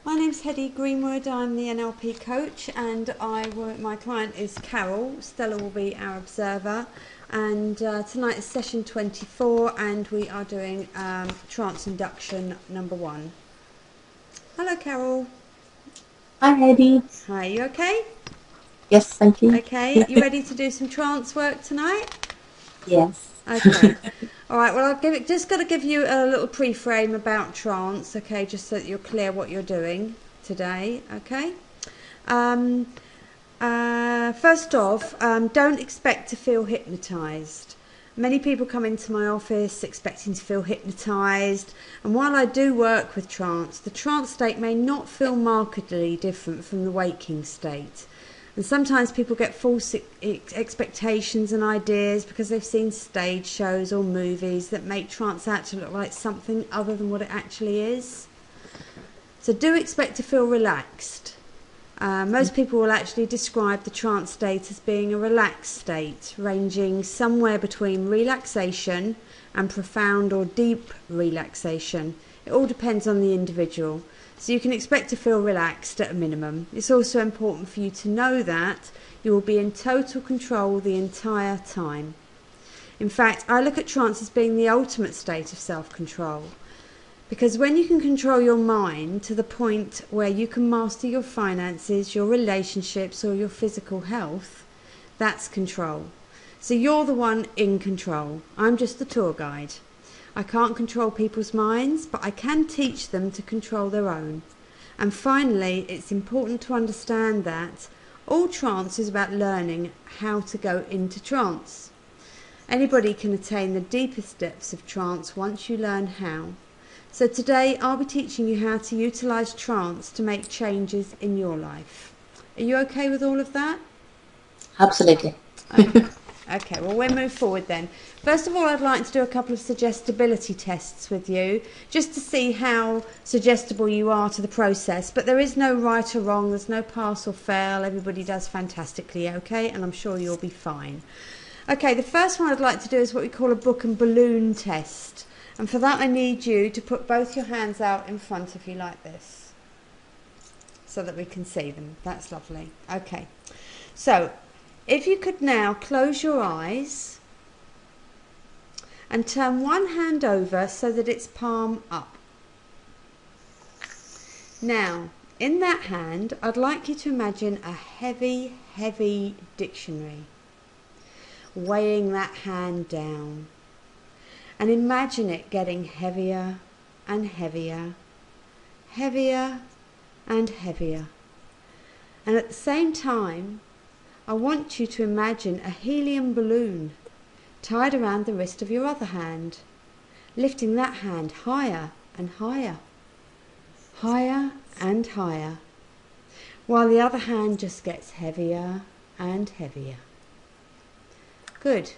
My name's Heddi Greenwood. I'm the NLP coach, and my client is Carol. Stella will be our observer, and tonight is session 24, and we are doing trance induction number 1. Hello, Carol. Hi, Heidi. Hi, you okay? Yes, thank you. Okay, you ready to do some trance work tonight? Yes. Okay. All right. Well, just got to give you a little pre-frame about trance, okay, just so that you're clear what you're doing today, okay? Um, First off, don't expect to feel hypnotised. Many people come into my office expecting to feel hypnotised, and while I do work with trance, the trance state may not feel markedly different from the waking state. And sometimes people get false expectations and ideas because they've seen stage shows or movies that make trance out to look like something other than what it actually is. So do expect to feel relaxed. Most people will actually describe the trance state as being a relaxed state, ranging somewhere between relaxation and profound or deep relaxation. It all depends on the individual. So you can expect to feel relaxed at a minimum. It's also important for you to know that you will be in total control the entire time. In fact, I look at trance as being the ultimate state of self-control. Because when you can control your mind to the point where you can master your finances, your relationships, or your physical health, that's control. So you're the one in control. I'm just the tour guide. I can't control people's minds, but I can teach them to control their own. And finally, it's important to understand that all trance is about learning how to go into trance. Anybody can attain the deepest depths of trance once you learn how. So today I'll be teaching you how to utilise trance to make changes in your life. Are you okay with all of that? Absolutely. Okay. Okay, well, we'll move forward then. First of all, I'd like to do a couple of suggestibility tests with you, just to see how suggestible you are to the process. But there is no right or wrong, there's no pass or fail, everybody does fantastically, okay? And I'm sure you'll be fine. Okay, the first one I'd like to do is what we call a book and balloon test. And for that I need you to put both your hands out in front of you like this, so that we can see them. That's lovely. Okay, so if you could now close your eyes and turn one hand over so that it's palm up. Now, in that hand, I'd like you to imagine a heavy, heavy dictionary, weighing that hand down. And imagine it getting heavier and heavier, heavier and heavier. And at the same time, I want you to imagine a helium balloon tied around the wrist of your other hand, lifting that hand higher and higher, higher and higher, while the other hand just gets heavier and heavier. Good.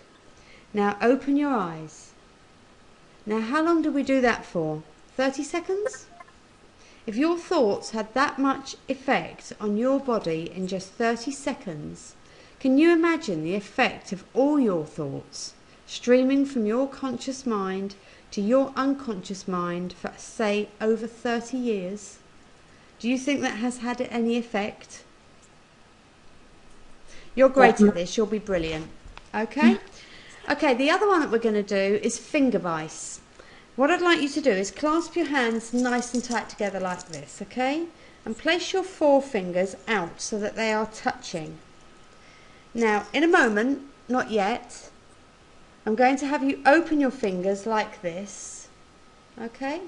Now open your eyes. Now, how long did we do that for? 30 seconds? If your thoughts had that much effect on your body in just 30 seconds, can you imagine the effect of all your thoughts streaming from your conscious mind to your unconscious mind for, say, over 30 years? Do you think that has had any effect? You're great at this. You'll be brilliant. Okay? Okay, the other one that we're going to do is finger vice. What I'd like you to do is clasp your hands nice and tight together like this, okay? And place your forefingers out so that they are touching. Now, in a moment, not yet, I'm going to have you open your fingers like this, okay?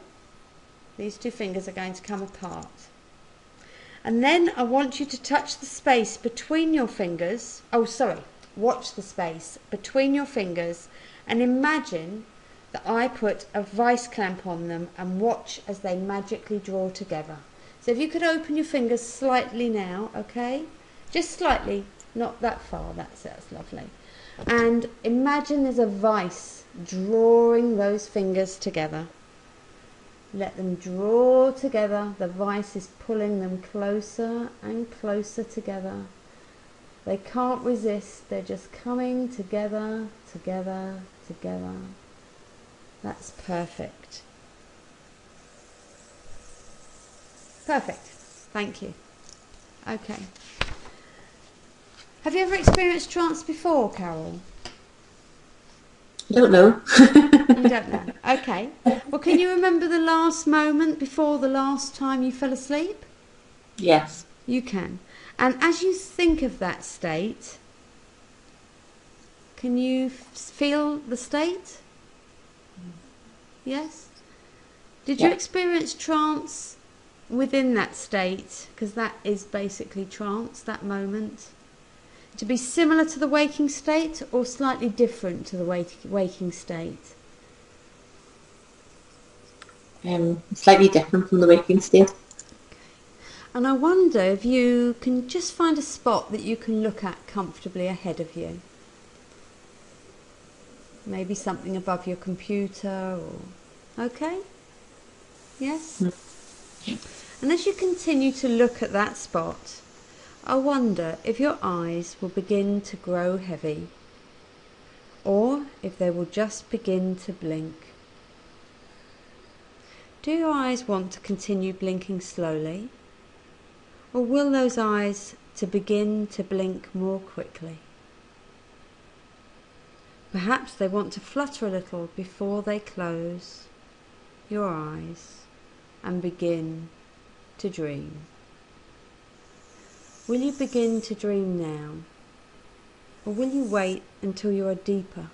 These two fingers are going to come apart. And then I want you to touch the space between your fingers. Oh, sorry. Watch the space between your fingers and imagine that I put a vice clamp on them and watch as they magically draw together. So if you could open your fingers slightly now, okay? Just slightly, not that far, that's lovely. And imagine there's a vice drawing those fingers together. Let them draw together. The vice is pulling them closer and closer together. They can't resist, they're just coming together, together, together. That's perfect. Perfect. Thank you. Okay. Have you ever experienced trance before, Carol? I don't know. You don't know. Okay. Well, can you remember the last moment before the last time you fell asleep? Yes. You can. And as you think of that state, can you feel the state? Yes? Did you experience trance within that state? Because that is basically trance, that moment. To be similar to the waking state or slightly different to the waking state? Slightly different from the waking state. And I wonder if you can just find a spot that you can look at comfortably ahead of you. Maybe something above your computer or... Okay? Yes? And as you continue to look at that spot, I wonder if your eyes will begin to grow heavy or if they will just begin to blink. Do your eyes want to continue blinking slowly, or will those eyes to begin to blink more quickly? Perhaps they want to flutter a little before they close your eyes and begin to dream. Will you begin to dream now, or will you wait until you are deeper,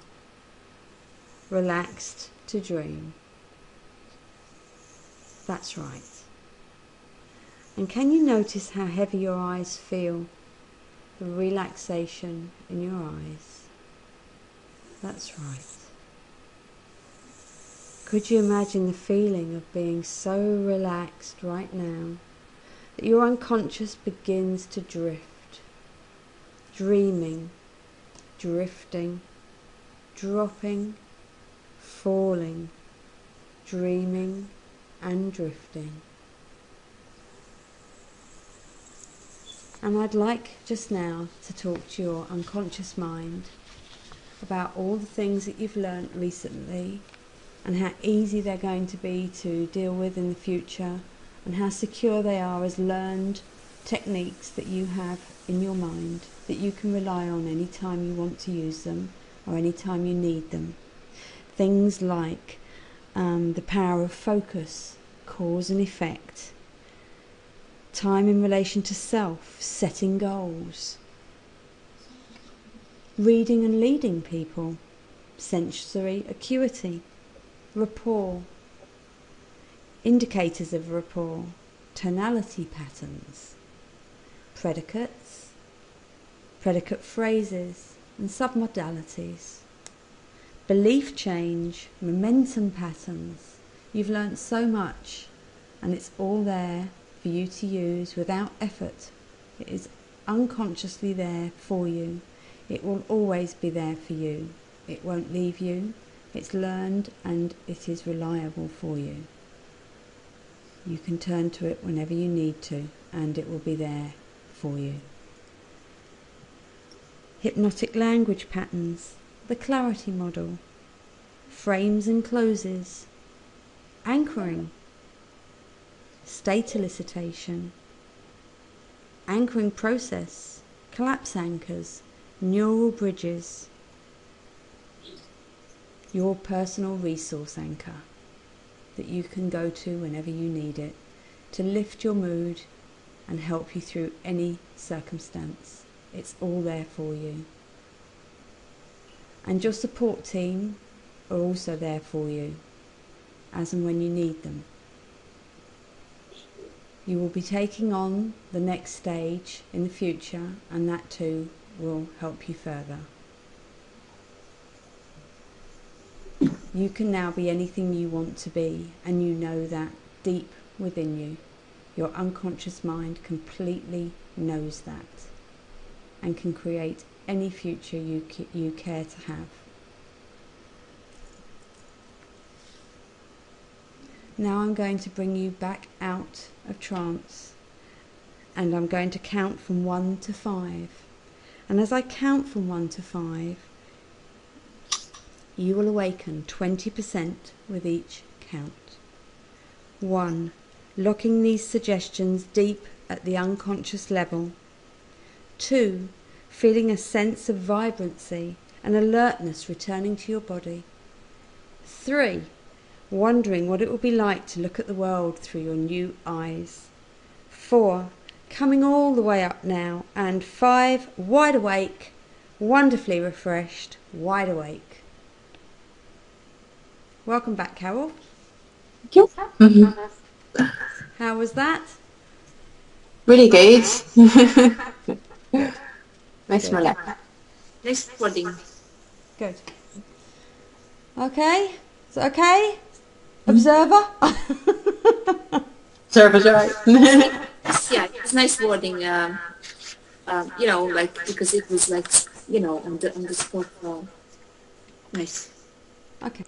relaxed to dream? That's right. And can you notice how heavy your eyes feel? The relaxation in your eyes. That's right. Could you imagine the feeling of being so relaxed right now that your unconscious begins to drift, dreaming, drifting, dropping, falling, dreaming and drifting. And I'd like just now to talk to your unconscious mind about all the things that you've learnt recently and how easy they're going to be to deal with in the future and how secure they are as learned techniques that you have in your mind that you can rely on any time you want to use them or any time you need them. Things like the power of focus, cause and effect, time in relation to self, setting goals, reading and leading people, sensory acuity, rapport, indicators of rapport, tonality patterns, predicates, predicate phrases and submodalities, belief change, momentum patterns. You've learnt so much and it's all there for you to use without effort. It is unconsciously there for you. It will always be there for you. It won't leave you. It's learned and it is reliable for you. You can turn to it whenever you need to and it will be there for you. Hypnotic language patterns, the clarity model, frames and closes, anchoring, state elicitation, anchoring process, collapse anchors, neural bridges, your personal resource anchor that you can go to whenever you need it to lift your mood and help you through any circumstance. It's all there for you. And your support team are also there for you as and when you need them. You will be taking on the next stage in the future and that too will help you further. You can now be anything you want to be and you know that deep within you. Your unconscious mind completely knows that and can create any future you care to have. Now I'm going to bring you back out of trance and I'm going to count from 1 to 5. And as I count from 1 to 5, you will awaken 20% with each count. 1, locking these suggestions deep at the unconscious level. 2. Feeling a sense of vibrancy and alertness returning to your body. 3. Wondering what it will be like to look at the world through your new eyes. 4. Coming all the way up now. And 5. Wide awake, wonderfully refreshed, wide awake. Welcome back, Carol. Thank you. Mm-hmm. How was that? Really good. Nice Good. relax. Nice wording. Good. Okay. Is it okay? Observer? Service, right? Yeah, it's nice wording. You know, like because it was like, you know, on the spot. Nice. Okay.